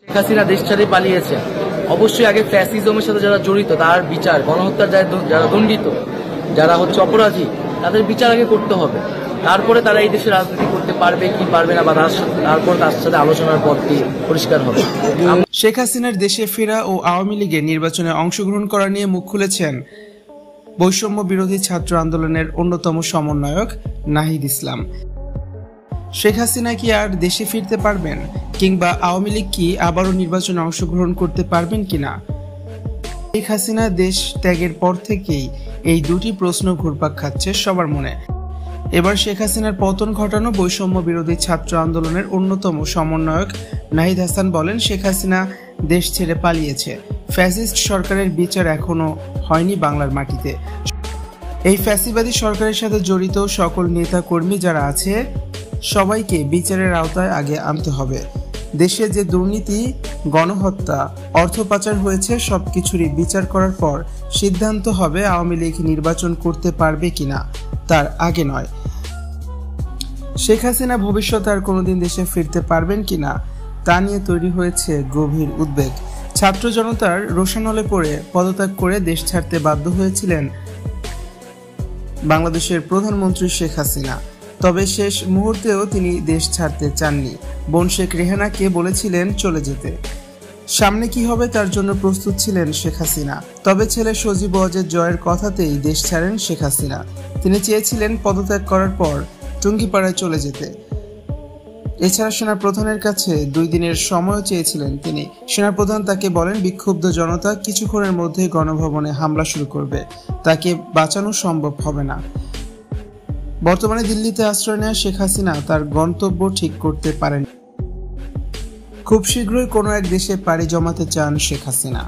শেখ হাসিনা দেশ ছেড়ে পালিয়েছে, অবশ্যই আগে ফ্যাসিজমের সাথে যারা জড়িত তার বিচার, গণহত্যার যারা দণ্ডিত, যারা অপরাধী, তাদের বিচার আগে করতে হবে। তারপরে তারা এই দেশে রাজনীতি করতে পারবে কি পারবে না, বা তারপর তার সাথে আলোচনার পথটি পরিষ্কার হবে। শেখ হাসিনার দেশে ফেরা ও আওয়ামী লীগের নির্বাচনে অংশগ্রহণ করা নিয়ে মুখ খুলেছেন বৈষম্য বিরোধী ছাত্র আন্দোলনের অন্যতম সমন্বয়ক নাহিদ ইসলাম। শেখ হাসিনা কি আর দেশে ফিরতে পারবেন, কিংবা আওয়ামী লীগ কি আবারও নির্বাচনে অংশগ্রহণ করতে পারবেন কিনা? শেখ হাসিনা দেশ ত্যাগের পর থেকেই এই দুটি প্রশ্ন ঘুরপাক খাচ্ছে সবার মনে। এবার শেখ হাসিনার পতন ঘটানো বৈষম্য বিরোধী ছাত্র আন্দোলনের অন্যতম সমন্বয়ক নাহিদ হাসান বলেন, শেখ হাসিনা দেশ ছেড়ে পালিয়েছে। ফ্যাসিস্ট সরকারের বিচার এখনো হয়নি বাংলার মাটিতে। এই ফ্যাসিবাদী সরকারের সাথে জড়িত সকল নেতা কর্মী যারা আছে সবাইকে বিচারের আওতায় আগে আনতে হবে। দেশে যে দুর্নীতি, গণহত্যা, অর্থ পাচার হয়েছে সবকিছুরই বিচার করার পর সিদ্ধান্ত হবে আওয়ামী লীগ নির্বাচন করতে পারবে কিনা, তার আগে নয়। শেখ হাসিনা ভবিষ্যতে আর কোনোদিন দেশে ফিরতে পারবেন কিনা তা নিয়ে তৈরি হয়েছে গভীর উদ্বেগ। ছাত্র জনতার রোষানলে পড়ে পদত্যাগ করে দেশ ছাড়তে বাধ্য হয়েছিলেন বাংলাদেশের প্রধানমন্ত্রী শেখ হাসিনা। তবে শেষ মুহূর্তেও তিনি দেশ ছাড়তে চাননি। বোন শেখ রেহানাকে বলেছিলেন চলে যেতে। সামনে কি হবে তার জন্য প্রস্তুত ছিলেন শেখ হাসিনা। তবে ছেলে সজীব ওয়াজেদ জয়ের কথাতেই দেশ ছাড়েন শেখ হাসিনা। তিনি চেয়েছিলেন পদত্যাগ করার পর টুঙ্গিপাড়ায় চলে যেতে। এছাড়া সেনাপ্রধানের কাছে 2 দিনের সময়ও চেয়েছিলেন তিনি। সেনাপ্রধান তাকে বলেন, বিক্ষুব্ধ জনতা কিছুক্ষণের মধ্যেই গণভবনে হামলা শুরু করবে, তাকে বাঁচানো সম্ভব হবে না। বর্তমানে দিল্লিতে আশ্রয় নেওয়া শেখ হাসিনা তার গন্তব্য ঠিক করতে পারেন। খুব শীঘ্রই কোনো এক দেশে পাড়ি জমাতে চান শেখ হাসিনা।